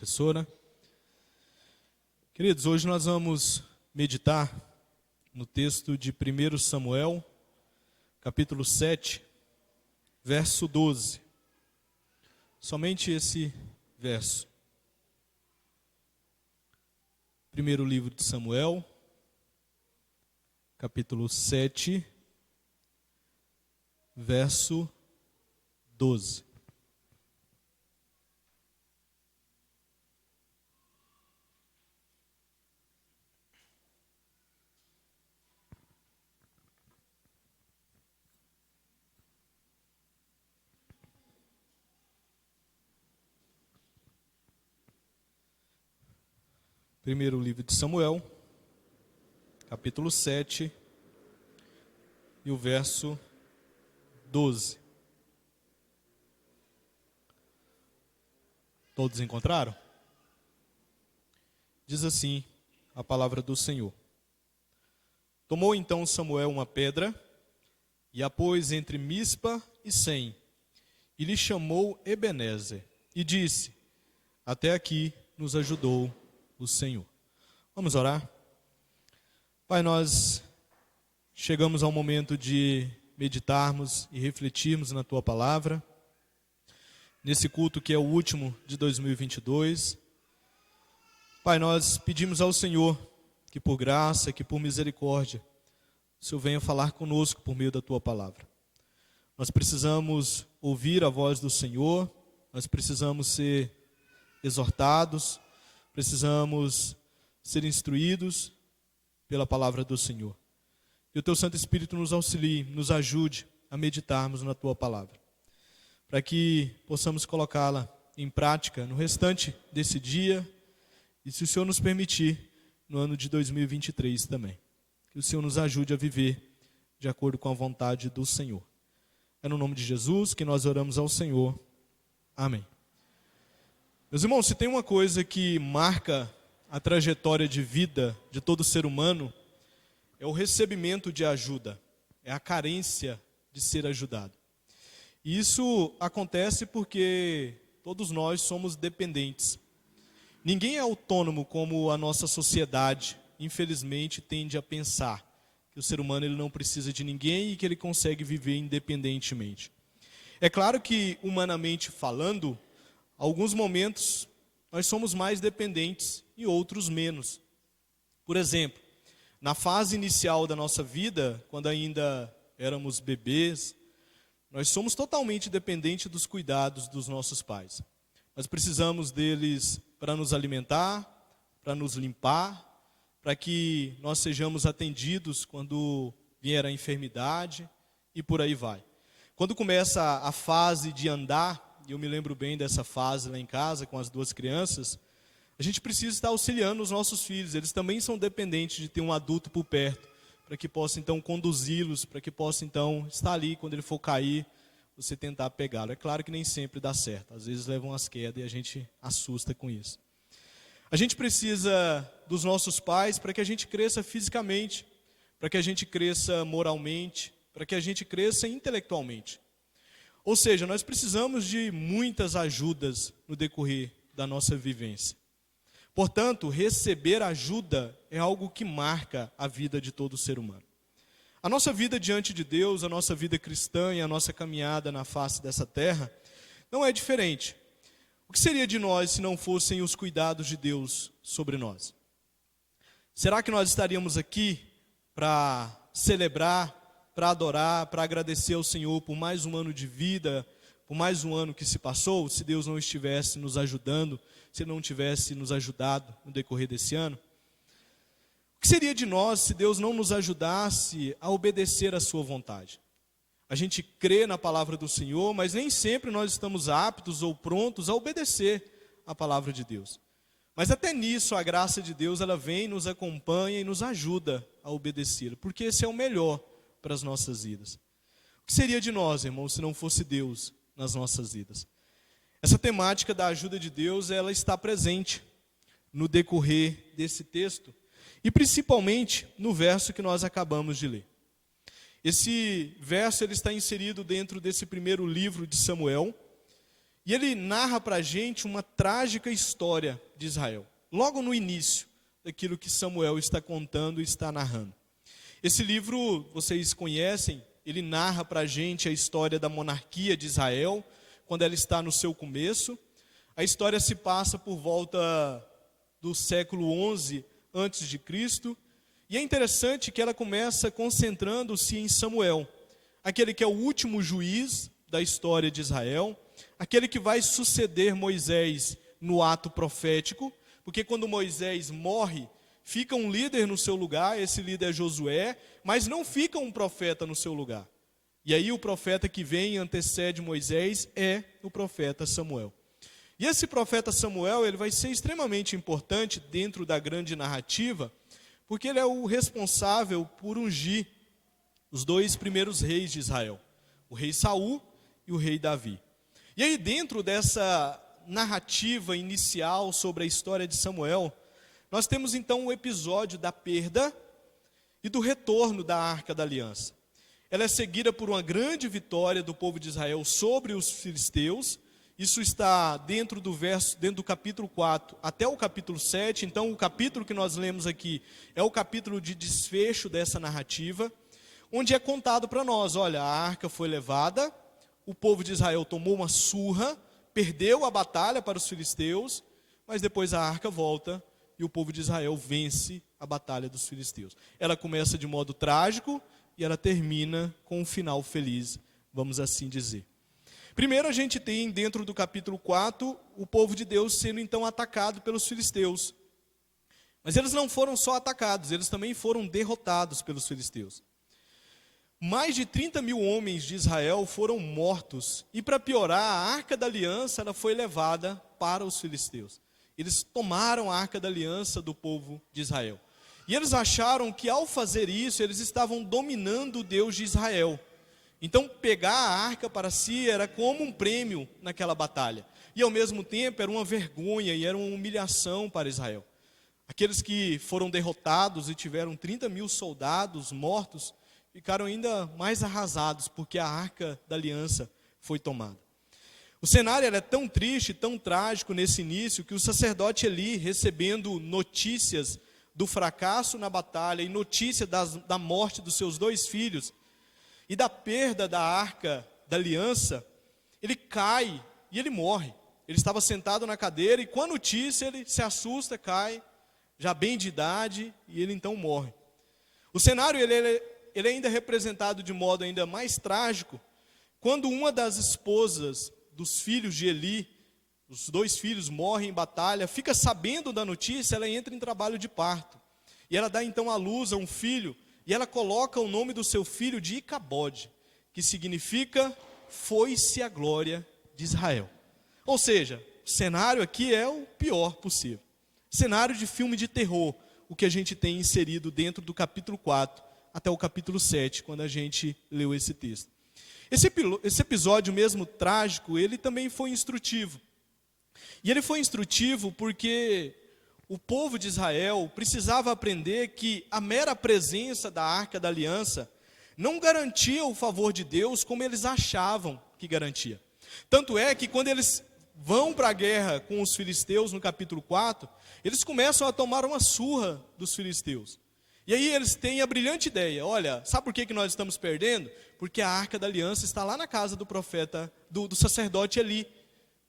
professora. Queridos, hoje nós vamos meditar no texto de 1 Samuel, capítulo 7, verso 12. Somente esse verso. Primeiro livro de Samuel, capítulo 7, verso 12. Primeiro livro de Samuel, capítulo 7, e o verso 12. Todos encontraram? Diz assim a palavra do Senhor. Tomou então Samuel uma pedra, e a pôs entre Mispa e Sem, e lhe chamou Ebenezer, e disse: até aqui nos ajudou o Senhor. Vamos orar? Pai, nós chegamos ao momento de meditarmos e refletirmos na Tua Palavra, nesse culto que é o último de 2022. Pai, nós pedimos ao Senhor que por graça, que por misericórdia, o Senhor venha falar conosco por meio da Tua Palavra. Nós precisamos ouvir a voz do Senhor, nós precisamos ser exortados, precisamos ser instruídos pela palavra do Senhor. E o Teu Santo Espírito nos auxilie, nos ajude a meditarmos na Tua palavra, para que possamos colocá-la em prática no restante desse dia e, se o Senhor nos permitir, no ano de 2023 também. Que o Senhor nos ajude a viver de acordo com a vontade do Senhor. É no nome de Jesus que nós oramos ao Senhor. Amém. Meus irmãos, se tem uma coisa que marca a trajetória de vida de todo ser humano, é o recebimento de ajuda, é a carência de ser ajudado. E isso acontece porque todos nós somos dependentes. Ninguém é autônomo como a nossa sociedade, infelizmente, tende a pensar que o ser humano ele não precisa de ninguém e que ele consegue viver independentemente. É claro que, humanamente falando, alguns momentos nós somos mais dependentes e outros menos. Por exemplo, na fase inicial da nossa vida, quando ainda éramos bebês, nós somos totalmente dependentes dos cuidados dos nossos pais. Nós precisamos deles para nos alimentar, para nos limpar, para que nós sejamos atendidos quando vier a enfermidade e por aí vai. Quando começa a fase de andar, e eu me lembro bem dessa fase lá em casa com as duas crianças, a gente precisa estar auxiliando os nossos filhos. Eles também são dependentes de ter um adulto por perto, para que possa então conduzi-los, para que possa então estar ali quando ele for cair, você tentar pegá-lo. É claro que nem sempre dá certo, às vezes levam as quedas e a gente assusta com isso. A gente precisa dos nossos pais para que a gente cresça fisicamente, para que a gente cresça moralmente, para que a gente cresça intelectualmente. Ou seja, nós precisamos de muitas ajudas no decorrer da nossa vivência. Portanto, receber ajuda é algo que marca a vida de todo ser humano. A nossa vida diante de Deus, a nossa vida cristã e a nossa caminhada na face dessa terra não é diferente. O que seria de nós se não fossem os cuidados de Deus sobre nós? Será que nós estaríamos aqui para celebrar, para adorar, para agradecer ao Senhor por mais um ano de vida, por mais um ano que se passou, se Deus não estivesse nos ajudando, se Ele não tivesse nos ajudado no decorrer desse ano? O que seria de nós se Deus não nos ajudasse a obedecer à sua vontade? A gente crê na palavra do Senhor, mas nem sempre nós estamos aptos ou prontos a obedecer à palavra de Deus. Mas até nisso a graça de Deus ela vem, nos acompanha e nos ajuda a obedecer, porque esse é o melhor para as nossas vidas. O que seria de nós, irmãos, se não fosse Deus nas nossas vidas? Essa temática da ajuda de Deus, ela está presente no decorrer desse texto, e principalmente no verso que nós acabamos de ler. Esse verso ele está inserido dentro desse primeiro livro de Samuel, E ele narra para a gente uma trágica história de Israel, logo no início daquilo que Samuel está contando e está narrando. Esse livro, vocês conhecem, ele narra para a gente a história da monarquia de Israel, quando ela está no seu começo. A história se passa por volta do século 11 antes de Cristo, e é interessante que ela começa concentrando-se em Samuel, aquele que é o último juiz da história de Israel, aquele que vai suceder Moisés no ato profético, porque quando Moisés morre, fica um líder no seu lugar, esse líder é Josué, mas não fica um profeta no seu lugar. E aí o profeta que vem e antecede Moisés é o profeta Samuel. E esse profeta Samuel, ele vai ser extremamente importante dentro da grande narrativa, porque ele é o responsável por ungir os dois primeiros reis de Israel, o rei Saul e o rei Davi. E aí dentro dessa narrativa inicial sobre a história de Samuel, nós temos então o episódio da perda e do retorno da Arca da Aliança. Ela é seguida por uma grande vitória do povo de Israel sobre os filisteus. Isso está dentro do capítulo 4 até o capítulo 7. Então o capítulo que nós lemos aqui é o capítulo de desfecho dessa narrativa, onde é contado para nós, olha, a arca foi levada, o povo de Israel tomou uma surra, perdeu a batalha para os filisteus, mas depois a arca volta e o povo de Israel vence a batalha dos filisteus. Ela começa de modo trágico e ela termina com um final feliz, vamos assim dizer. Primeiro a gente tem dentro do capítulo 4, o povo de Deus sendo então atacado pelos filisteus. Mas eles não foram só atacados, eles também foram derrotados pelos filisteus. Mais de 30 mil homens de Israel foram mortos, e para piorar, a Arca da Aliança ela foi levada para os filisteus. Eles tomaram a Arca da Aliança do povo de Israel. E eles acharam que ao fazer isso, eles estavam dominando o Deus de Israel. Então pegar a arca para si era como um prêmio naquela batalha. E ao mesmo tempo era uma vergonha e era uma humilhação para Israel. Aqueles que foram derrotados e tiveram 30 mil soldados mortos, ficaram ainda mais arrasados, porque a Arca da Aliança foi tomada. O cenário é tão triste, tão trágico nesse início, que o sacerdote Eli, recebendo notícias do fracasso na batalha e notícia da morte dos seus dois filhos, e da perda da Arca da Aliança, ele cai e ele morre. Ele estava sentado na cadeira e com a notícia ele se assusta, cai, já bem de idade, e ele então morre. O cenário ele ainda é representado de modo ainda mais trágico, quando uma das esposas dos filhos de Eli, os dois filhos morrem em batalha, fica sabendo da notícia, ela entra em trabalho de parto. E ela dá então à luz a um filho, e ela coloca o nome do seu filho de Icabode, que significa foi-se a glória de Israel. Ou seja, o cenário aqui é o pior possível. Cenário de filme de terror, o que a gente tem inserido dentro do capítulo 4 até o capítulo 7, quando a gente leu esse texto. Esse episódio mesmo trágico, ele também foi instrutivo. E ele foi instrutivo porque o povo de Israel precisava aprender que a mera presença da Arca da Aliança não garantia o favor de Deus como eles achavam que garantia. Tanto é que quando eles vão para a guerra com os filisteus no capítulo 4, eles começam a tomar uma surra dos filisteus. E aí eles têm a brilhante ideia, olha, sabe por que nós estamos perdendo? Porque a Arca da Aliança está lá na casa do profeta, do sacerdote Eli.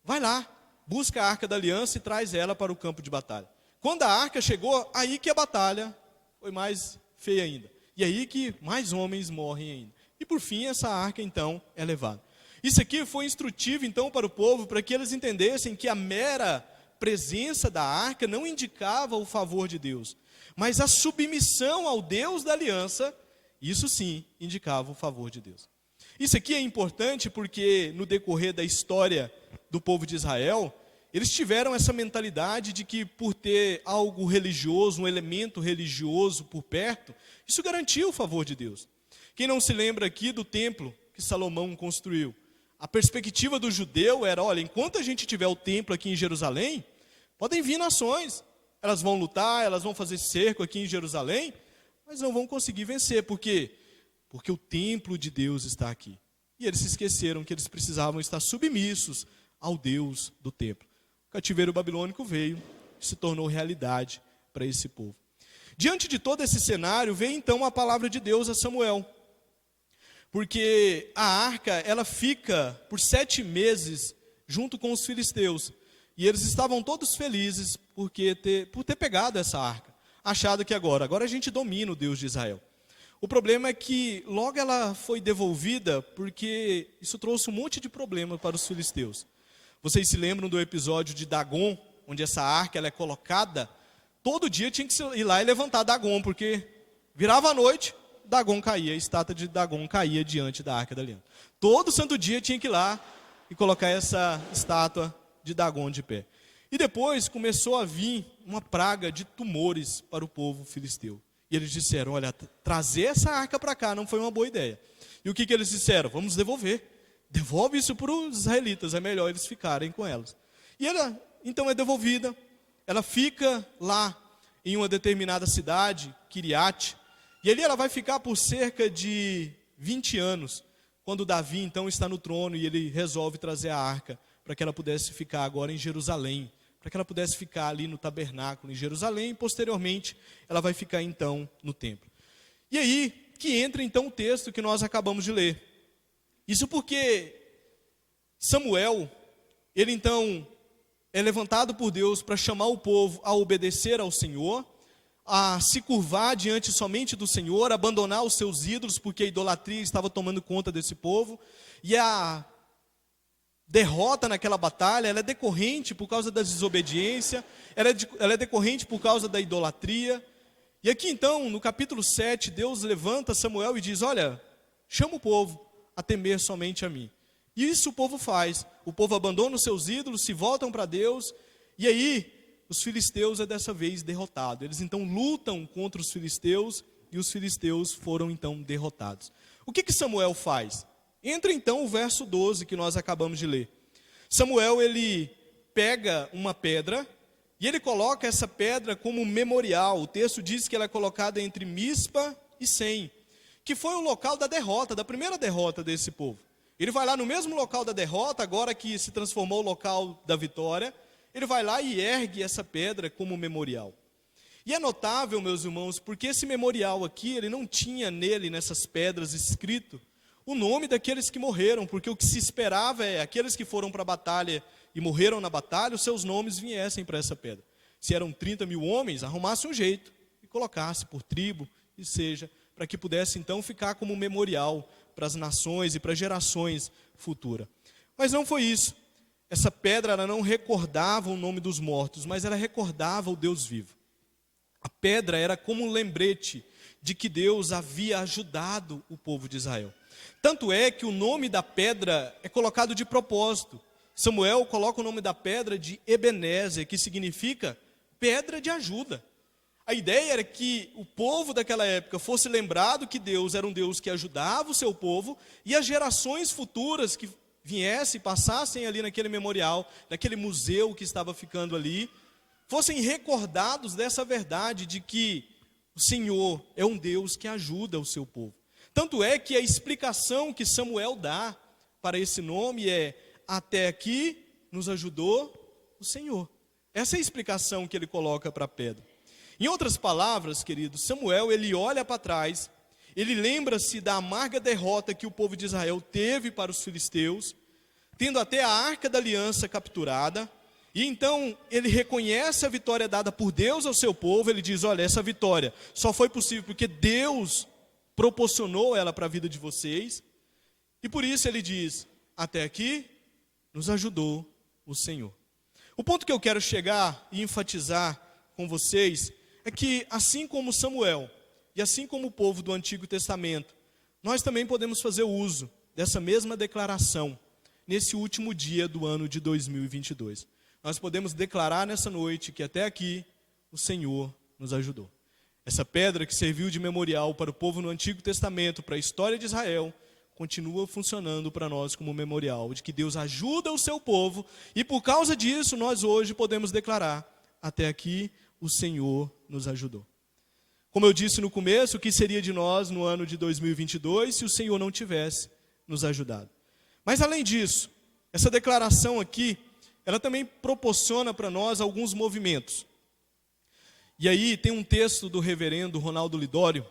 Vai lá, busca a Arca da Aliança e traz ela para o campo de batalha. Quando a arca chegou, aí que a batalha foi mais feia ainda. E aí que mais homens morrem ainda. E por fim, essa arca então é levada. Isso aqui foi instrutivo então para o povo, para que eles entendessem que a mera presença da arca não indicava o favor de Deus, mas a submissão ao Deus da aliança, isso sim indicava o favor de Deus. Isso aqui é importante porque no decorrer da história do povo de Israel, eles tiveram essa mentalidade de que por ter algo religioso, um elemento religioso por perto, isso garantia o favor de Deus. Quem não se lembra aqui do templo que Salomão construiu? A perspectiva do judeu era, olha, enquanto a gente tiver o templo aqui em Jerusalém, podem vir nações, elas vão lutar, elas vão fazer cerco aqui em Jerusalém, mas não vão conseguir vencer. Por quê? Porque o templo de Deus está aqui. E eles se esqueceram que eles precisavam estar submissos ao Deus do templo. O cativeiro babilônico veio e se tornou realidade para esse povo. Diante de todo esse cenário, vem então a palavra de Deus a Samuel. Porque a arca, ela fica por 7 meses junto com os filisteus. E eles estavam todos felizes por ter pegado essa arca. Achado que agora a gente domina o Deus de Israel. O problema é que logo ela foi devolvida porque isso trouxe um monte de problema para os filisteus. Vocês se lembram do episódio de Dagon, onde essa arca ela é colocada? Todo dia tinha que ir lá e levantar Dagon, porque virava a noite, Dagon caía, a estátua de Dagon caía diante da arca da aliança. Todo santo dia tinha que ir lá e colocar essa estátua de Dagon de pé. E depois começou a vir uma praga de tumores para o povo filisteu. E eles disseram, olha, trazer essa arca para cá não foi uma boa ideia. E o que eles disseram? Vamos devolver. Devolve isso para os israelitas, é melhor eles ficarem com elas. E ela, então, é devolvida. Ela fica lá em uma determinada cidade, Kiriate. E ali ela vai ficar por cerca de 20 anos. Quando Davi, então, está no trono e ele resolve trazer a arca para que ela pudesse ficar agora em Jerusalém. Para que ela pudesse ficar ali no tabernáculo em Jerusalém, e posteriormente ela vai ficar então no templo. E aí que entra então o texto que nós acabamos de ler. Isso porque Samuel, ele então é levantado por Deus para chamar o povo a obedecer ao Senhor, a se curvar diante somente do Senhor, abandonar os seus ídolos, porque a idolatria estava tomando conta desse povo, e a derrota naquela batalha, ela é decorrente por causa da desobediência, ela é decorrente por causa da idolatria. E aqui então, no capítulo 7, Deus levanta Samuel e diz, olha, chama o povo a temer somente a mim. E isso o povo faz, o povo abandona os seus ídolos, se voltam para Deus, e aí os filisteus é dessa vez derrotado. Eles então lutam contra os filisteus, e os filisteus foram então derrotados. O que Samuel faz? Entra então o verso 12 que nós acabamos de ler. Samuel, ele pega uma pedra e ele coloca essa pedra como memorial. O texto diz que ela é colocada entre Mispa e Sem, que foi o local da derrota, da primeira derrota desse povo. Ele vai lá no mesmo local da derrota, agora que se transformou o local da vitória, ele vai lá e ergue essa pedra como memorial. E é notável, meus irmãos, porque esse memorial aqui, ele não tinha nele, nessas pedras, escrito o nome daqueles que morreram, porque o que se esperava é aqueles que foram para a batalha e morreram na batalha, os seus nomes viessem para essa pedra. Se eram 30 mil homens, arrumasse um jeito e colocasse por tribo, e seja, para que pudesse então ficar como memorial para as nações e para gerações futuras. Mas não foi isso. Essa pedra ela não recordava o nome dos mortos, mas ela recordava o Deus vivo. A pedra era como um lembrete de que Deus havia ajudado o povo de Israel. Tanto é que o nome da pedra é colocado de propósito. Samuel coloca o nome da pedra de Ebenezer, que significa pedra de ajuda. A ideia era que o povo daquela época fosse lembrado que Deus era um Deus que ajudava o seu povo, e as gerações futuras que viessem, passassem ali naquele memorial, naquele museu que estava ficando ali, fossem recordados dessa verdade de que o Senhor é um Deus que ajuda o seu povo. Tanto é que a explicação que Samuel dá para esse nome é: até aqui nos ajudou o Senhor. Essa é a explicação que ele coloca para a pedra. Em outras palavras, queridos, Samuel, ele olha para trás, ele lembra-se da amarga derrota que o povo de Israel teve para os filisteus, tendo até a arca da aliança capturada, e então ele reconhece a vitória dada por Deus ao seu povo. Ele diz, olha, essa vitória só foi possível porque Deus proporcionou ela para a vida de vocês, e por isso ele diz, até aqui nos ajudou o Senhor. O ponto que eu quero chegar e enfatizar com vocês é que, assim como Samuel e assim como o povo do Antigo Testamento, nós também podemos fazer uso dessa mesma declaração nesse último dia do ano de 2022. Nós podemos declarar nessa noite que até aqui o Senhor nos ajudou. Essa pedra que serviu de memorial para o povo no Antigo Testamento, para a história de Israel, continua funcionando para nós como memorial de que Deus ajuda o seu povo, e por causa disso nós hoje podemos declarar, até aqui o Senhor nos ajudou. Como eu disse no começo, o que seria de nós no ano de 2022 se o Senhor não tivesse nos ajudado? Mas além disso, Essa declaração aqui, ela também proporciona para nós alguns movimentos. E aí tem um texto do reverendo Ronaldo Lidório,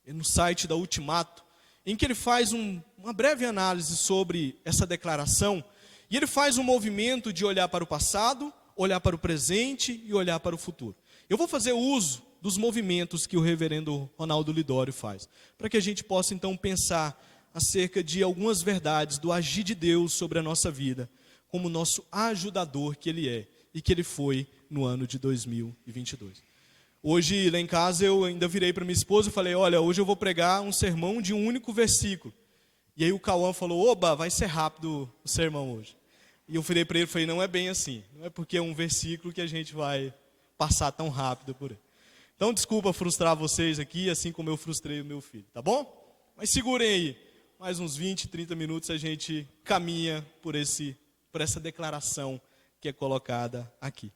no site da Ultimato, em que ele faz uma breve análise sobre essa declaração, e ele faz um movimento de olhar para o passado, olhar para o presente e olhar para o futuro. Eu vou fazer uso dos movimentos que o reverendo Ronaldo Lidório faz, para que a gente possa então pensar acerca de algumas verdades do agir de Deus sobre a nossa vida, como nosso ajudador que Ele é, e que Ele foi no ano de 2022. Hoje, lá em casa, eu ainda virei para minha esposa e falei, olha, hoje eu vou pregar um sermão de um único versículo. E aí o Cauã falou, oba, vai ser rápido o sermão hoje. E eu virei para ele e falei, não é bem assim, não é porque é um versículo que a gente vai passar tão rápido por ele. Então, desculpa frustrar vocês aqui, assim como eu frustrei o meu filho, tá bom? Mas segurem aí, mais uns 20, 30 minutos a gente caminha por essa declaração que é colocada aqui.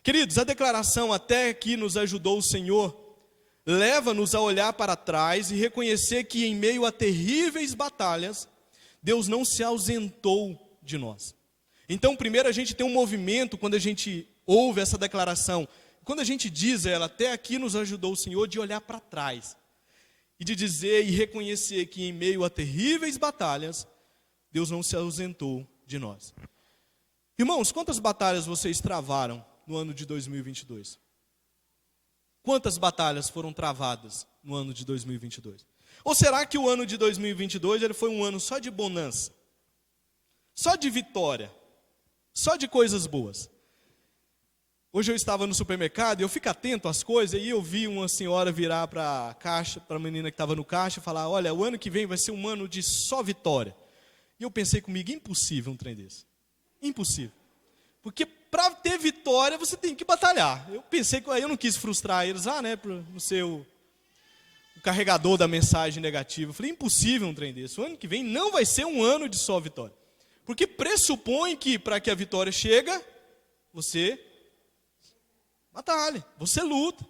Queridos, a declaração até que nos ajudou o Senhor, leva-nos a olhar para trás e reconhecer que em meio a terríveis batalhas, Deus não se ausentou de nós. Então, primeiro a gente tem um movimento, quando a gente ouve essa declaração, quando a gente diz ela, até aqui nos ajudou o Senhor, de olhar para trás. E de dizer e reconhecer que em meio a terríveis batalhas, Deus não se ausentou de nós. Irmãos, quantas batalhas vocês travaram no ano de 2022? Quantas batalhas foram travadas no ano de 2022? Ou será que o ano de 2022 ele foi um ano só de bonança? Só de vitória? Só de coisas boas? Hoje eu estava no supermercado e eu fico atento às coisas e eu vi uma senhora virar para a caixa, para a menina que estava no caixa e falar, olha, o ano que vem vai ser um ano de só vitória. E eu pensei comigo, impossível um trem desse. Impossível. Porque para ter vitória você tem que batalhar. Eu pensei que eu não quis frustrar eles lá, né, para não ser o carregador da mensagem negativa. Eu falei, impossível um trem desse. O ano que vem não vai ser um ano de só vitória. Porque pressupõe que para que a vitória chegue, você batalha, você luta.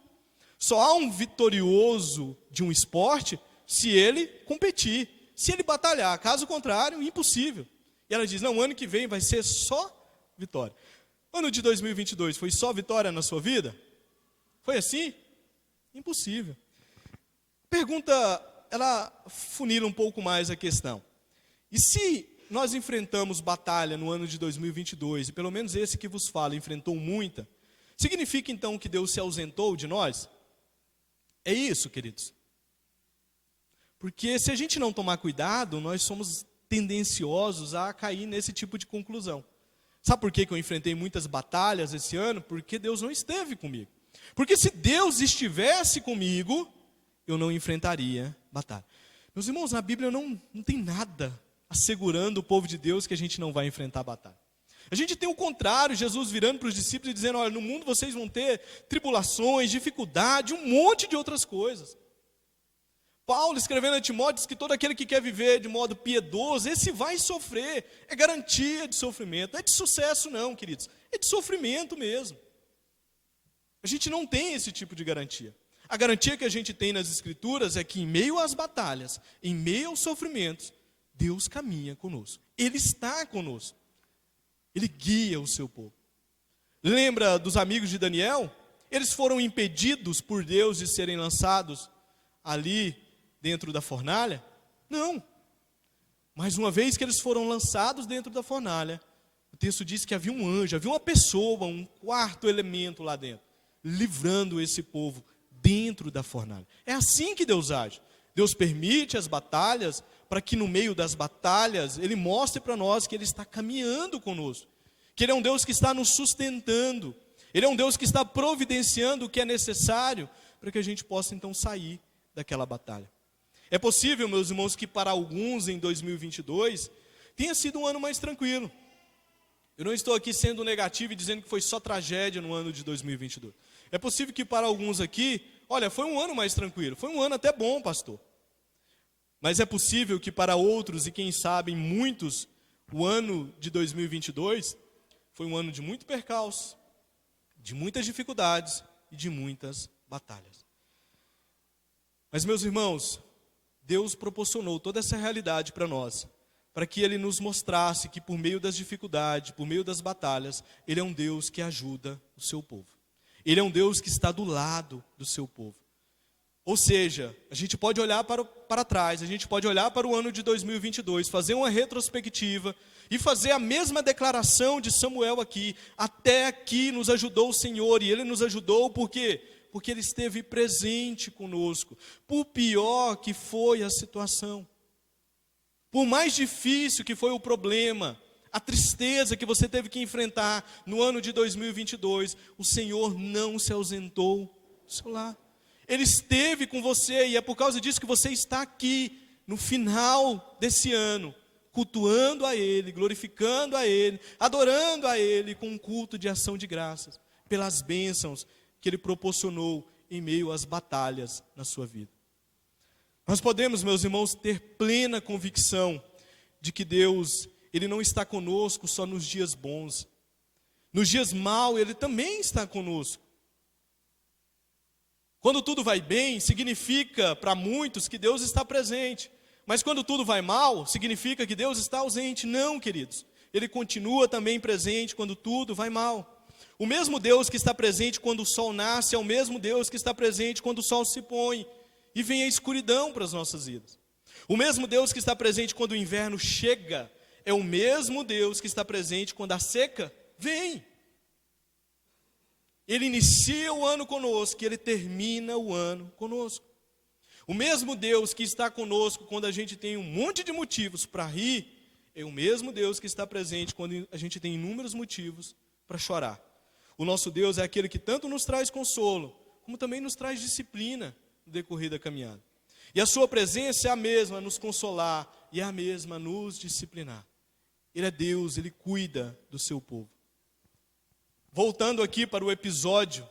Só há um vitorioso de um esporte se ele competir, se ele batalhar. Caso contrário, impossível. E ela diz, não, o ano que vem vai ser só vitória. O ano de 2022 foi só vitória na sua vida? Foi assim? Impossível. Pergunta, ela funila um pouco mais a questão. E se nós enfrentamos batalha no ano de 2022, e pelo menos esse que vos fala enfrentou muita, significa então que Deus se ausentou de nós? É isso, queridos. Porque se a gente não tomar cuidado, nós somos tendenciosos a cair nesse tipo de conclusão. Sabe por que eu enfrentei muitas batalhas esse ano? Porque Deus não esteve comigo. Porque se Deus estivesse comigo, eu não enfrentaria batalha. Meus irmãos, na Bíblia não tem nada assegurando o povo de Deus que a gente não vai enfrentar batalha. A gente tem o contrário, Jesus virando para os discípulos e dizendo, olha, no mundo vocês vão ter tribulações, dificuldade, um monte de outras coisas. Paulo, escrevendo a Timóteo, diz que todo aquele que quer viver de modo piedoso, esse vai sofrer. É garantia de sofrimento. Não é de sucesso não, queridos. É de sofrimento mesmo. A gente não tem esse tipo de garantia. A garantia que a gente tem nas Escrituras é que em meio às batalhas, em meio aos sofrimentos, Deus caminha conosco. Ele está conosco. Ele guia o seu povo. Lembra dos amigos de Daniel? Eles foram impedidos por Deus de serem lançados ali dentro da fornalha? Não. Mas uma vez que eles foram lançados dentro da fornalha, o texto diz que havia um anjo, havia uma pessoa, um quarto elemento lá dentro, livrando esse povo dentro da fornalha. É assim que Deus age. Deus permite as batalhas para que no meio das batalhas Ele mostre para nós que Ele está caminhando conosco, que Ele é um Deus que está nos sustentando, Ele é um Deus que está providenciando o que é necessário para que a gente possa então sair daquela batalha. É possível, meus irmãos, que para alguns em 2022 tenha sido um ano mais tranquilo. Eu não estou aqui sendo negativo e dizendo que foi só tragédia no ano de 2022. É possível que para alguns aqui, olha, foi um ano mais tranquilo, foi um ano até bom, pastor. Mas é possível que para outros, e quem sabe muitos, o ano de 2022 foi um ano de muito percalço, de muitas dificuldades e de muitas batalhas. Mas, meus irmãos, Deus proporcionou toda essa realidade para nós, para que Ele nos mostrasse que por meio das dificuldades, por meio das batalhas, Ele é um Deus que ajuda o seu povo. Ele é um Deus que está do lado do seu povo. Ou seja, a gente pode olhar para trás, a gente pode olhar para o ano de 2022, fazer uma retrospectiva e fazer a mesma declaração de Samuel aqui. Até aqui nos ajudou o Senhor, e Ele nos ajudou por quê? Porque Ele esteve presente conosco, por pior que foi a situação. Por mais difícil que foi o problema, a tristeza que você teve que enfrentar no ano de 2022, o Senhor não se ausentou do seu lar. Ele esteve com você, e é por causa disso que você está aqui, no final desse ano, cultuando a Ele, glorificando a Ele, adorando a Ele, com um culto de ação de graças, pelas bênçãos que Ele proporcionou em meio às batalhas na sua vida. Nós podemos, meus irmãos, ter plena convicção de que Deus, Ele não está conosco só nos dias bons. Nos dias maus, Ele também está conosco. Quando tudo vai bem, significa para muitos que Deus está presente. Mas quando tudo vai mal, significa que Deus está ausente. Não, queridos. Ele continua também presente quando tudo vai mal. O mesmo Deus que está presente quando o sol nasce é o mesmo Deus que está presente quando o sol se põe e vem a escuridão para as nossas vidas. O mesmo Deus que está presente quando o inverno chega é o mesmo Deus que está presente quando a seca vem. Ele inicia o ano conosco e Ele termina o ano conosco. O mesmo Deus que está conosco quando a gente tem um monte de motivos para rir, é o mesmo Deus que está presente quando a gente tem inúmeros motivos para chorar. O nosso Deus é aquele que tanto nos traz consolo, como também nos traz disciplina no decorrer da caminhada. E a sua presença é a mesma a nos consolar e é a mesma a nos disciplinar. Ele é Deus, Ele cuida do seu povo. Voltando aqui para o episódio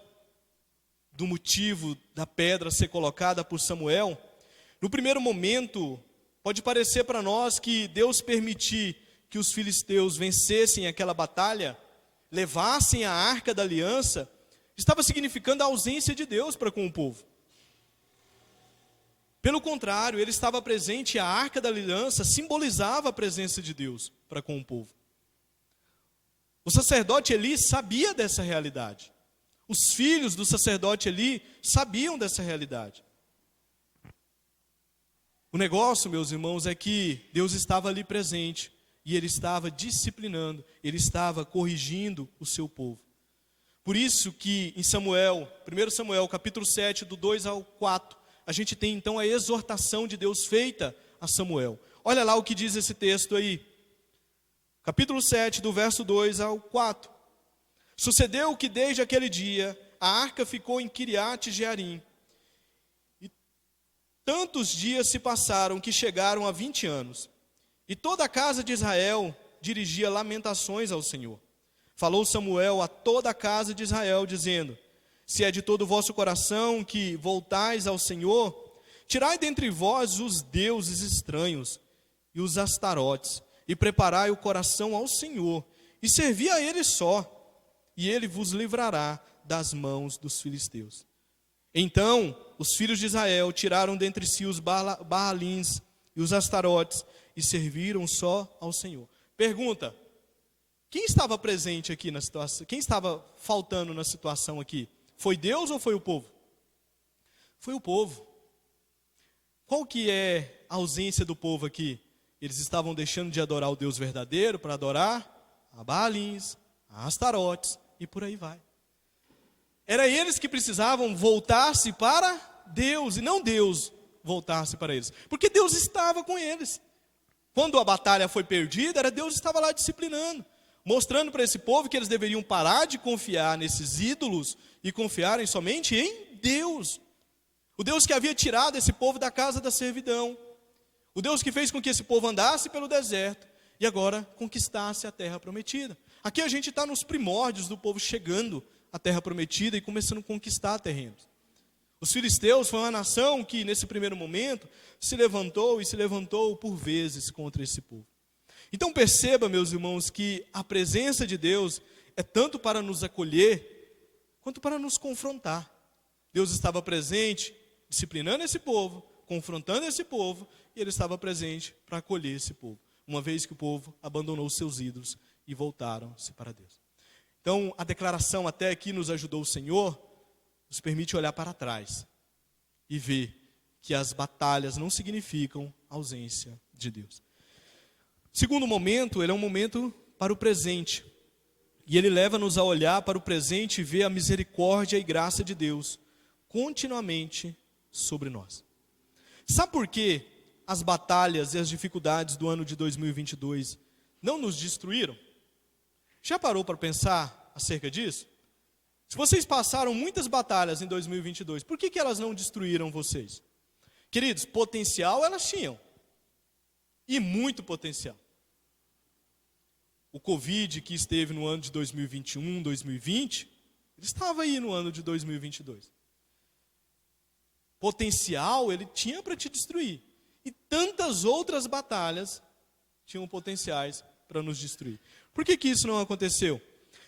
do motivo da pedra ser colocada por Samuel, no primeiro momento, pode parecer para nós que Deus permitir que os filisteus vencessem aquela batalha, levassem a arca da aliança, estava significando a ausência de Deus para com o povo. Pelo contrário, Ele estava presente e a arca da aliança simbolizava a presença de Deus para com o povo. O sacerdote Eli sabia dessa realidade. Os filhos do sacerdote Eli sabiam dessa realidade. O negócio, meus irmãos, é que Deus estava ali presente e Ele estava disciplinando, Ele estava corrigindo o seu povo. Por isso que em Samuel, 1 Samuel, capítulo 7, do 2 ao 4, a gente tem então a exortação de Deus feita a Samuel. Olha lá o que diz esse texto aí. Capítulo 7, do verso 2 ao 4. Sucedeu que desde aquele dia a arca ficou em Quiriate Jearim. E tantos dias se passaram que chegaram a 20 anos. E toda a casa de Israel dirigia lamentações ao Senhor. Falou Samuel a toda a casa de Israel, dizendo: se é de todo o vosso coração que voltais ao Senhor, tirai dentre vós os deuses estranhos e os astarotes, e preparai o coração ao Senhor, e servi a Ele só, e Ele vos livrará das mãos dos filisteus. Então os filhos de Israel tiraram dentre si os Baalins e os astarotes, e serviram só ao Senhor. Pergunta: quem estava presente aqui na situação? Quem estava faltando na situação aqui? Foi Deus ou foi o povo? Foi o povo. Qual que é a ausência do povo aqui? Eles estavam deixando de adorar o Deus verdadeiro para adorar a Baalins, a Astarotes e por aí vai. Era eles que precisavam voltar-se para Deus e não Deus voltar-se para eles. Porque Deus estava com eles. Quando a batalha foi perdida, era Deus que estava lá disciplinando, mostrando para esse povo que eles deveriam parar de confiar nesses ídolos e confiarem somente em Deus. O Deus que havia tirado esse povo da casa da servidão. O Deus que fez com que esse povo andasse pelo deserto e agora conquistasse a terra prometida. Aqui a gente está nos primórdios do povo chegando à terra prometida e começando a conquistar terrenos. Os filisteus foi uma nação que nesse primeiro momento se levantou por vezes contra esse povo. Então perceba, meus irmãos, que a presença de Deus é tanto para nos acolher, quanto para nos confrontar. Deus estava presente, disciplinando esse povo, confrontando esse povo, e Ele estava presente para acolher esse povo. uma vez que o povo abandonou os seus ídolos e voltaram-se para Deus. Então, a declaração até aqui nos ajudou o Senhor, nos permite olhar para trás e ver que as batalhas não significam ausência de Deus. O segundo momento, ele é um momento para o presente. E ele leva-nos a olhar para o presente e ver a misericórdia e graça de Deus continuamente sobre nós. Sabe por que as batalhas e as dificuldades do ano de 2022 não nos destruíram? Já parou para pensar acerca disso? Se vocês passaram muitas batalhas em 2022, por que elas não destruíram vocês? Queridos, potencial elas tinham. E muito potencial. O Covid que esteve no ano de 2021, 2020, ele estava aí no ano de 2022. Potencial ele tinha para te destruir. E tantas outras batalhas tinham potenciais para nos destruir. Por que isso não aconteceu?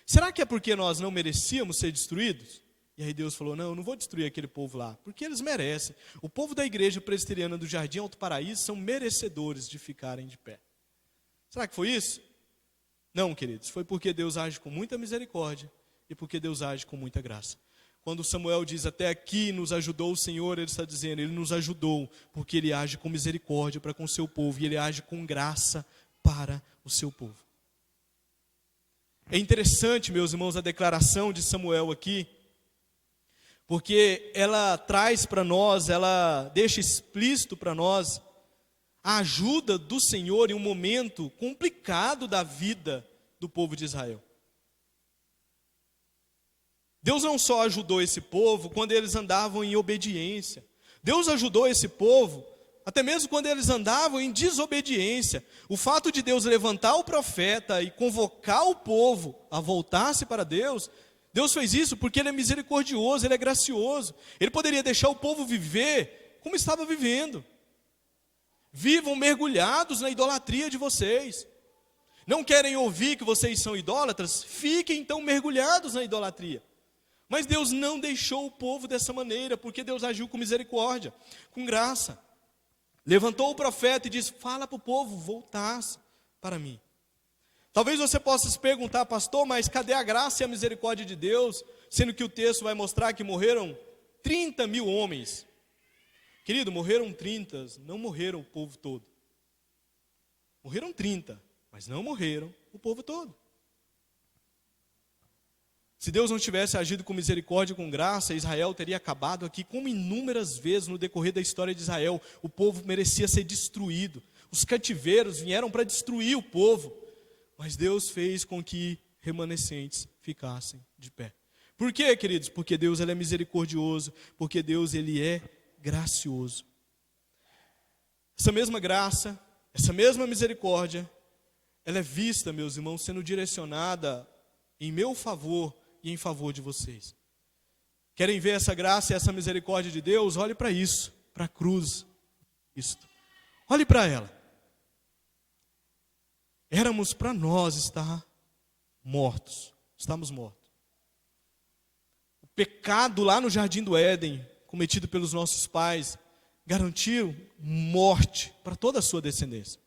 Será que é porque nós não merecíamos ser destruídos? E aí Deus falou, não, eu não vou destruir aquele povo lá, porque eles merecem. O povo da igreja presbiteriana do Jardim Alto Paraíso são merecedores de ficarem de pé. Será que foi isso? Não, queridos, foi porque Deus age com muita misericórdia e porque Deus age com muita graça. Quando Samuel diz, até aqui nos ajudou o Senhor, ele está dizendo, ele nos ajudou porque ele age com misericórdia para com o seu povo e ele age com graça para o seu povo. É interessante, meus irmãos, a declaração de Samuel aqui, porque ela traz para nós, ela deixa explícito para nós a ajuda do Senhor em um momento complicado da vida do povo de Israel. Deus não só ajudou esse povo quando eles andavam em obediência. Deus ajudou esse povo até mesmo quando eles andavam em desobediência. O fato de Deus levantar o profeta e convocar o povo a voltar-se para Deus, Deus fez isso porque Ele é misericordioso, Ele é gracioso. Ele poderia deixar o povo viver como estava vivendo. Vivam mergulhados na idolatria de vocês. Não querem ouvir que vocês são idólatras? Fiquem então mergulhados na idolatria. Mas Deus não deixou o povo dessa maneira, porque Deus agiu com misericórdia, com graça. Levantou o profeta e disse, fala para o povo voltar para mim. Talvez você possa se perguntar, pastor, mas cadê a graça e a misericórdia de Deus? Sendo que o texto vai mostrar que morreram 30 mil homens. Querido, morreram 30, não morreram o povo todo. Morreram 30, mas não morreram o povo todo. Se Deus não tivesse agido com misericórdia e com graça, Israel teria acabado aqui, como inúmeras vezes no decorrer da história de Israel, o povo merecia ser destruído. Os cativeiros vieram para destruir o povo, mas Deus fez com que remanescentes ficassem de pé. Por quê, queridos? Porque Deus ele é misericordioso, porque Deus ele é gracioso. Essa mesma graça, essa mesma misericórdia, ela é vista, meus irmãos, sendo direcionada em meu favor e em favor de vocês. Querem ver essa graça e essa misericórdia de Deus? Olhe para isso, para a cruz. Olhe para ela. Éramos para nós estar mortos. Estamos mortos. O pecado lá no Jardim do Éden, cometido pelos nossos pais, garantiu morte para toda a sua descendência.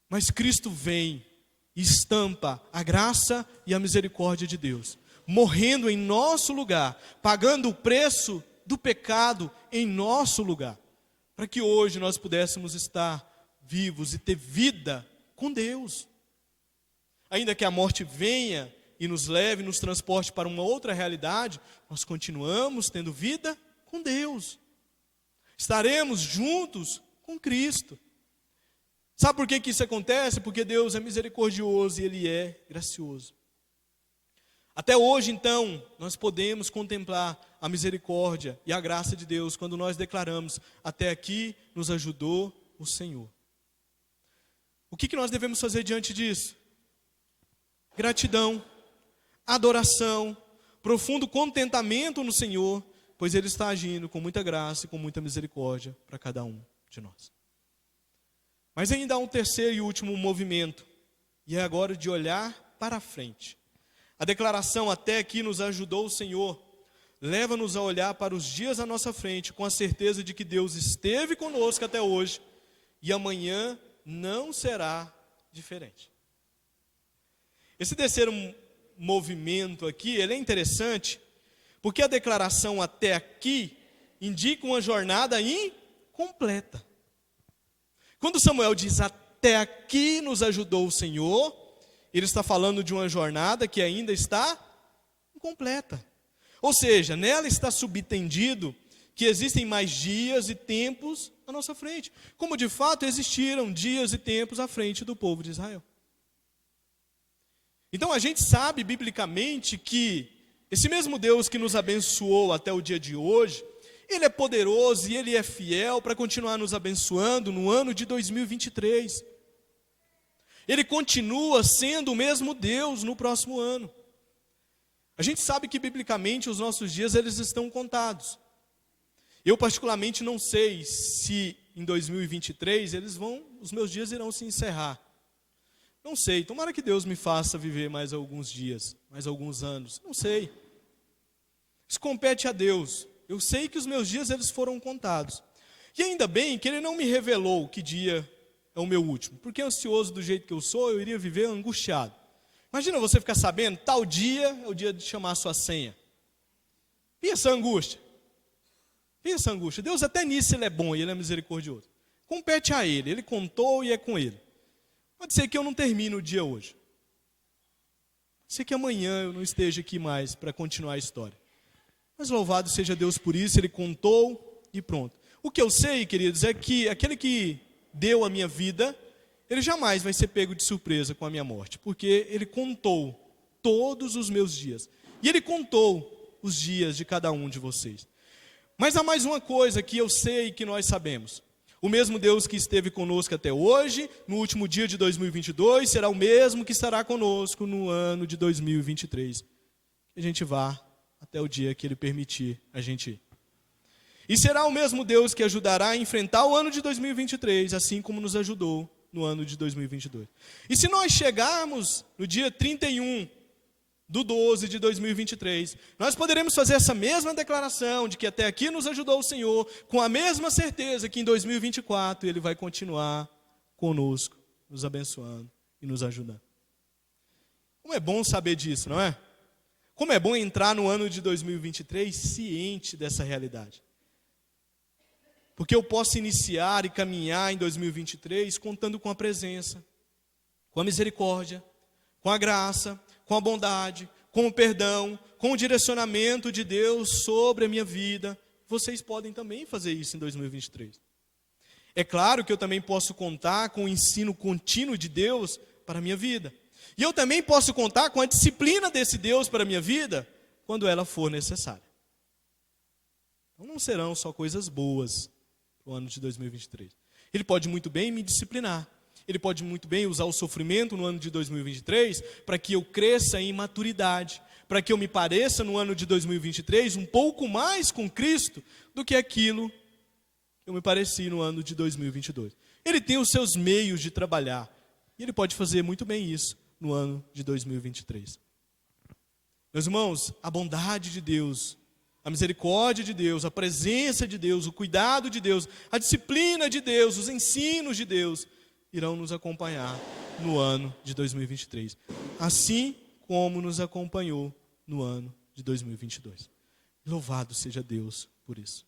Mas Cristo vem e estampa a graça e a misericórdia de Deus, morrendo em nosso lugar, pagando o preço do pecado em nosso lugar, para que hoje nós pudéssemos estar vivos e ter vida com Deus. Ainda que a morte venha e nos leve, nos transporte para uma outra realidade, nós continuamos tendo vida com Deus. Estaremos juntos com Cristo. Sabe por que isso acontece? Porque Deus é misericordioso e Ele é gracioso. Até hoje, então, nós podemos contemplar a misericórdia e a graça de Deus quando nós declaramos, até aqui nos ajudou o Senhor. O que nós devemos fazer diante disso? Gratidão, adoração, profundo contentamento no Senhor, pois Ele está agindo com muita graça e com muita misericórdia para cada um de nós. Mas ainda há um terceiro e último movimento, e é agora de olhar para frente. A declaração até aqui nos ajudou o Senhor, leva-nos a olhar para os dias à nossa frente, com a certeza de que Deus esteve conosco até hoje, e amanhã não será diferente. Esse terceiro movimento aqui, ele é interessante, porque a declaração até aqui indica uma jornada incompleta. Quando Samuel diz até aqui nos ajudou o Senhor, ele está falando de uma jornada que ainda está incompleta. Ou seja, nela está subtendido que existem mais dias e tempos à nossa frente, como de fato existiram dias e tempos à frente do povo de Israel. Então a gente sabe biblicamente que esse mesmo Deus que nos abençoou até o dia de hoje, Ele é poderoso e Ele é fiel para continuar nos abençoando no ano de 2023. Ele continua sendo o mesmo Deus no próximo ano. A gente sabe que biblicamente os nossos dias eles estão contados. Eu particularmente não sei se em 2023 os meus dias irão se encerrar. Não sei, tomara que Deus me faça viver mais alguns dias, mais alguns anos, não sei. Isso compete a Deus. Eu sei que os meus dias eles foram contados. E ainda bem que Ele não me revelou que dia é o meu último, porque ansioso do jeito que eu sou, eu iria viver angustiado. Imagina você ficar sabendo, tal dia é o dia de chamar a sua senha. Pensa a angústia. Pensa a angústia. Deus até nisso Ele é bom e Ele é misericordioso. Compete a Ele, Ele contou e é com Ele. Pode ser que eu não termine o dia hoje. Pode ser que amanhã eu não esteja aqui mais para continuar a história. Mas louvado seja Deus por isso, Ele contou e pronto. O que eu sei, queridos, é que aquele que deu a minha vida, Ele jamais vai ser pego de surpresa com a minha morte, porque Ele contou todos os meus dias. E Ele contou os dias de cada um de vocês. Mas há mais uma coisa que eu sei e que nós sabemos. O mesmo Deus que esteve conosco até hoje, no último dia de 2022, será o mesmo que estará conosco no ano de 2023. Que a gente vá até o dia que Ele permitir a gente ir. E será o mesmo Deus que ajudará a enfrentar o ano de 2023, assim como nos ajudou no ano de 2022. E se nós chegarmos no dia 31/12 de 2023, nós poderemos fazer essa mesma declaração de que até aqui nos ajudou o Senhor, com a mesma certeza que em 2024 Ele vai continuar conosco, nos abençoando e nos ajudando. Como é bom saber disso, não é? Como é bom entrar no ano de 2023 ciente dessa realidade. Porque eu posso iniciar e caminhar em 2023 contando com a presença, com a misericórdia, com a graça, com a bondade, com o perdão, com o direcionamento de Deus sobre a minha vida. Vocês podem também fazer isso em 2023. É claro que eu também posso contar com o ensino contínuo de Deus para a minha vida. E eu também posso contar com a disciplina desse Deus para a minha vida, quando ela for necessária. Então não serão só coisas boas para o ano de 2023. Ele pode muito bem me disciplinar. Ele pode muito bem usar o sofrimento no ano de 2023 para que eu cresça em maturidade, para que eu me pareça no ano de 2023 um pouco mais com Cristo do que aquilo que eu me pareci no ano de 2022. Ele tem os seus meios de trabalhar e Ele pode fazer muito bem isso no ano de 2023. Meus irmãos, a bondade de Deus, a misericórdia de Deus, a presença de Deus, o cuidado de Deus, a disciplina de Deus, os ensinos de Deus irão nos acompanhar no ano de 2023, assim como nos acompanhou no ano de 2022. Louvado seja Deus por isso.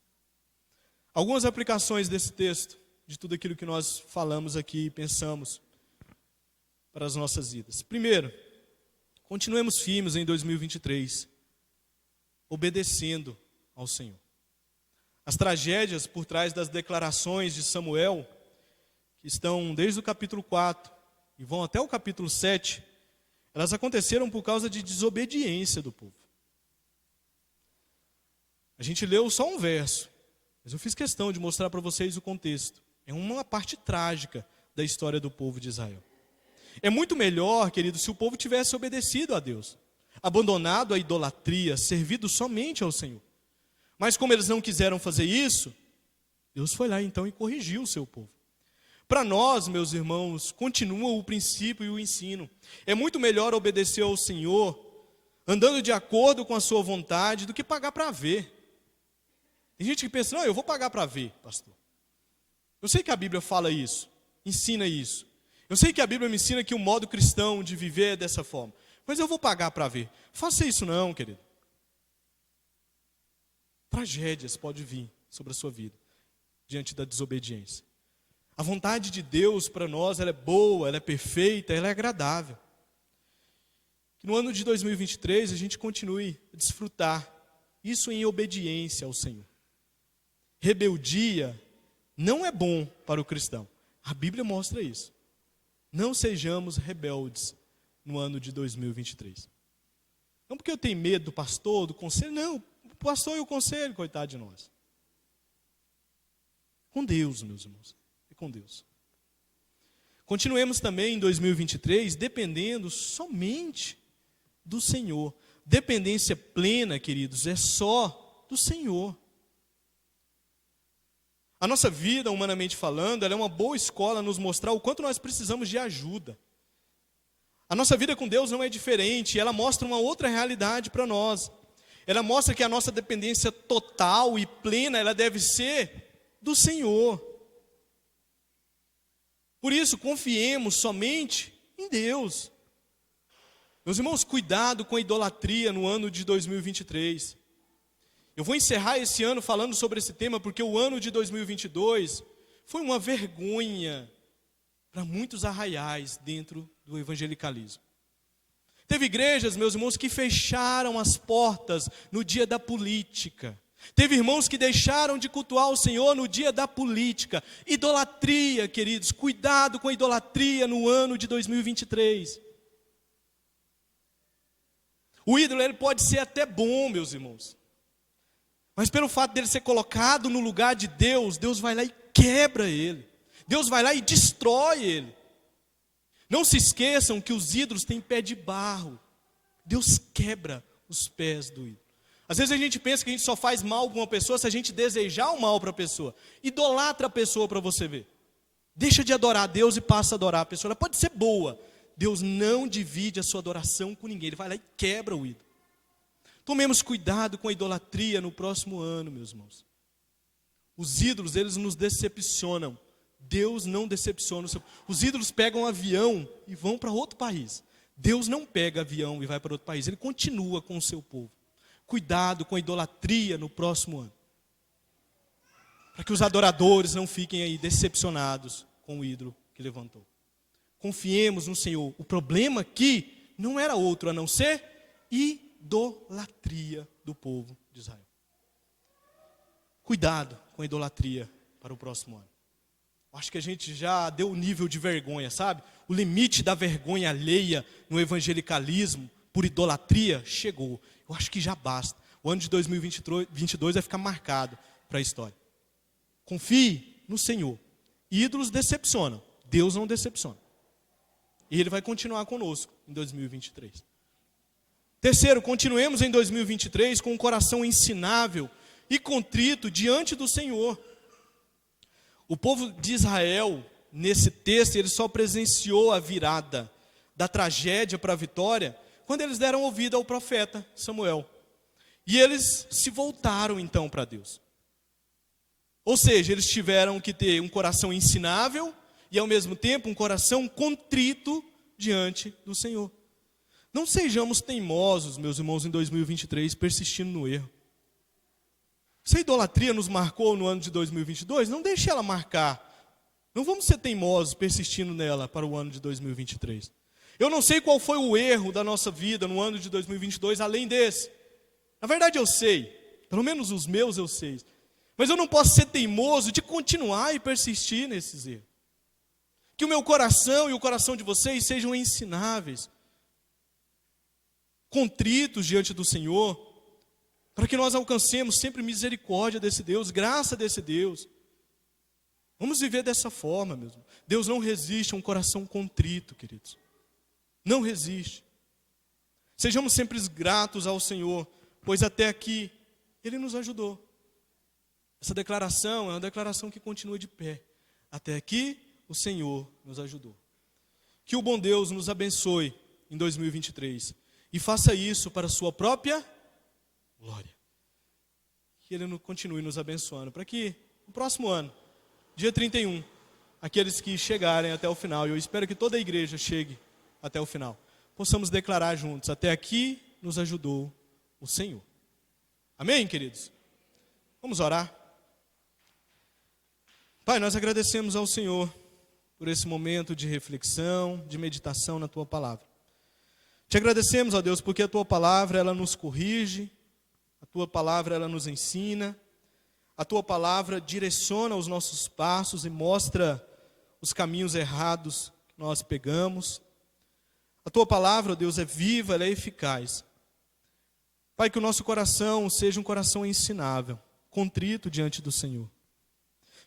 Algumas aplicações desse texto, de tudo aquilo que nós falamos aqui e pensamos para as nossas vidas. Primeiro, continuemos firmes em 2023, obedecendo ao Senhor. As tragédias por trás das declarações de Samuel, que estão desde o capítulo 4 e vão até o capítulo 7, elas aconteceram por causa de desobediência do povo. A gente leu só um verso, mas eu fiz questão de mostrar para vocês o contexto. É uma parte trágica da história do povo de Israel. É muito melhor, querido, se o povo tivesse obedecido a Deus, abandonado a idolatria, servido somente ao Senhor. Mas como eles não quiseram fazer isso, Deus foi lá então e corrigiu o seu povo. Para nós, meus irmãos, continua o princípio e o ensino. É muito melhor obedecer ao Senhor, andando de acordo com a sua vontade, do que pagar para ver. Tem gente que pensa, não, eu vou pagar para ver, pastor. Eu sei que a Bíblia fala isso, ensina isso. Eu sei que a Bíblia me ensina que o modo cristão de viver é dessa forma. Mas eu vou pagar para ver. Faça isso não, querido. Tragédias podem vir sobre a sua vida, diante da desobediência. A vontade de Deus para nós, ela é boa, ela é perfeita, ela é agradável. Que no ano de 2023 a gente continue a desfrutar isso em obediência ao Senhor. Rebeldia não é bom para o cristão. A Bíblia mostra isso. Não sejamos rebeldes no ano de 2023. Não porque eu tenho medo do pastor, do conselho, não. O pastor e o conselho, coitado de nós. Com Deus, meus irmãos. É com Deus. Continuemos também em 2023 dependendo somente do Senhor. Dependência plena, queridos, é só do Senhor. A nossa vida, humanamente falando, ela é uma boa escola a nos mostrar o quanto nós precisamos de ajuda. A nossa vida com Deus não é diferente, ela mostra uma outra realidade para nós. Ela mostra que a nossa dependência total e plena, ela deve ser do Senhor. Por isso, confiemos somente em Deus. Meus irmãos, cuidado com a idolatria no ano de 2023. Eu vou encerrar esse ano falando sobre esse tema, porque o ano de 2022 foi uma vergonha para muitos arraiais dentro do evangelicalismo. Teve igrejas, meus irmãos, que fecharam as portas no dia da política. Teve irmãos que deixaram de cultuar o Senhor no dia da política. Idolatria, queridos, cuidado com a idolatria no ano de 2023. O ídolo, ele pode ser até bom, meus irmãos. Mas pelo fato dele ser colocado no lugar de Deus, Deus vai lá e quebra ele. Deus vai lá e destrói ele. Não se esqueçam que os ídolos têm pé de barro. Deus quebra os pés do ídolo. Às vezes a gente pensa que a gente só faz mal com uma pessoa se a gente desejar o mal para a pessoa. Idolatra a pessoa para você ver. Deixa de adorar a Deus e passa a adorar a pessoa. Ela pode ser boa. Deus não divide a sua adoração com ninguém. Ele vai lá e quebra o ídolo. Tomemos cuidado com a idolatria no próximo ano, meus irmãos. Os ídolos, eles nos decepcionam. Deus não decepciona. Os ídolos pegam um avião e vão para outro país. Deus não pega avião e vai para outro país. Ele continua com o seu povo. Cuidado com a idolatria no próximo ano. Para que os adoradores não fiquem aí decepcionados com o ídolo que levantou. Confiemos no Senhor. O problema aqui não era outro a não ser idolatria do povo de Israel. Cuidado com a idolatria para o próximo ano. Acho que a gente já deu o nível de vergonha, sabe? O limite da vergonha alheia no evangelicalismo por idolatria chegou. Eu acho que já basta. O ano de 2022 vai ficar marcado para a história. Confie no Senhor. Ídolos decepcionam. Deus não decepciona. E Ele vai continuar conosco em 2023. Terceiro, continuemos em 2023 com um coração ensinável e contrito diante do Senhor. O povo de Israel, nesse texto, ele só presenciou a virada da tragédia para a vitória quando eles deram ouvido ao profeta Samuel. E eles se voltaram então para Deus. Ou seja, eles tiveram que ter um coração ensinável e ao mesmo tempo um coração contrito diante do Senhor. Não sejamos teimosos, meus irmãos, em 2023, persistindo no erro. Se a idolatria nos marcou no ano de 2022, não deixe ela marcar. Não vamos ser teimosos persistindo nela para o ano de 2023. Eu não sei qual foi o erro da nossa vida no ano de 2022, além desse. Na verdade eu sei, pelo menos os meus eu sei. Mas eu não posso ser teimoso de continuar e persistir nesses erros. Que o meu coração e o coração de vocês sejam ensináveis, contritos diante do Senhor, para que nós alcancemos sempre misericórdia desse Deus, graça desse Deus. Vamos viver dessa forma mesmo. Deus não resiste a um coração contrito, queridos. Não resiste. Sejamos sempre gratos ao Senhor, pois até aqui Ele nos ajudou. Essa declaração é uma declaração que continua de pé. Até aqui o Senhor nos ajudou. Que o bom Deus nos abençoe em 2023 e faça isso para a sua própria glória. Que Ele continue nos abençoando, para que no próximo ano, dia 31, aqueles que chegarem até o final. E eu espero que toda a igreja chegue até o final. Possamos declarar juntos: até aqui nos ajudou o Senhor. Amém, queridos? Vamos orar. Pai, nós agradecemos ao Senhor por esse momento de reflexão, de meditação na Tua Palavra. Te agradecemos, ó Deus, porque a Tua Palavra, ela nos corrige, a Tua Palavra, ela nos ensina, a Tua Palavra direciona os nossos passos e mostra os caminhos errados que nós pegamos. A Tua Palavra, ó Deus, é viva, ela é eficaz. Pai, que o nosso coração seja um coração ensinável, contrito diante do Senhor.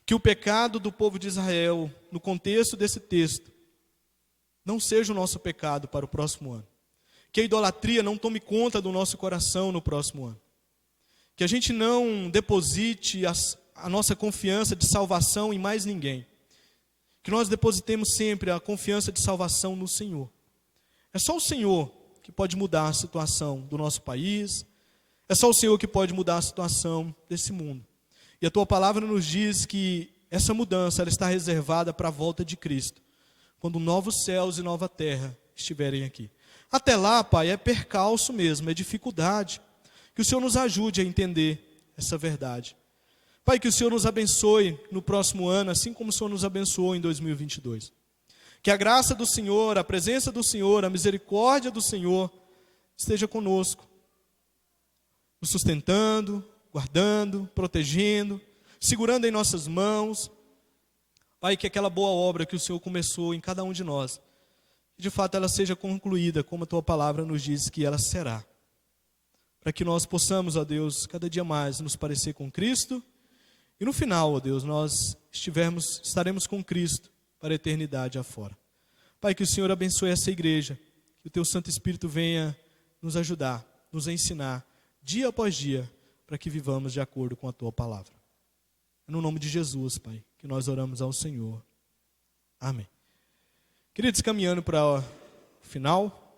Que o pecado do povo de Israel, no contexto desse texto, não seja o nosso pecado para o próximo ano. Que a idolatria não tome conta do nosso coração no próximo ano. Que a gente não deposite a nossa confiança de salvação em mais ninguém. Que nós depositemos sempre a confiança de salvação no Senhor. É só o Senhor que pode mudar a situação do nosso país. É só o Senhor que pode mudar a situação desse mundo. E a Tua Palavra nos diz que essa mudança ela está reservada para a volta de Cristo, quando novos céus e nova terra estiverem aqui. Até lá, Pai, é percalço mesmo, é dificuldade. Que o Senhor nos ajude a entender essa verdade. Pai, que o Senhor nos abençoe no próximo ano, assim como o Senhor nos abençoou em 2022. Que a graça do Senhor, a presença do Senhor, a misericórdia do Senhor esteja conosco, nos sustentando, guardando, protegendo, segurando em nossas mãos. Pai, que aquela boa obra que o Senhor começou em cada um de nós, de fato ela seja concluída, como a Tua Palavra nos diz que ela será. Para que nós possamos, ó Deus, cada dia mais nos parecer com Cristo. E no final, ó Deus, nós estaremos com Cristo para a eternidade afora. Pai, que o Senhor abençoe essa igreja. Que o Teu Santo Espírito venha nos ajudar, nos ensinar, dia após dia, para que vivamos de acordo com a Tua Palavra. É no nome de Jesus, Pai, que nós oramos ao Senhor. Amém. Queridos, caminhando para o final.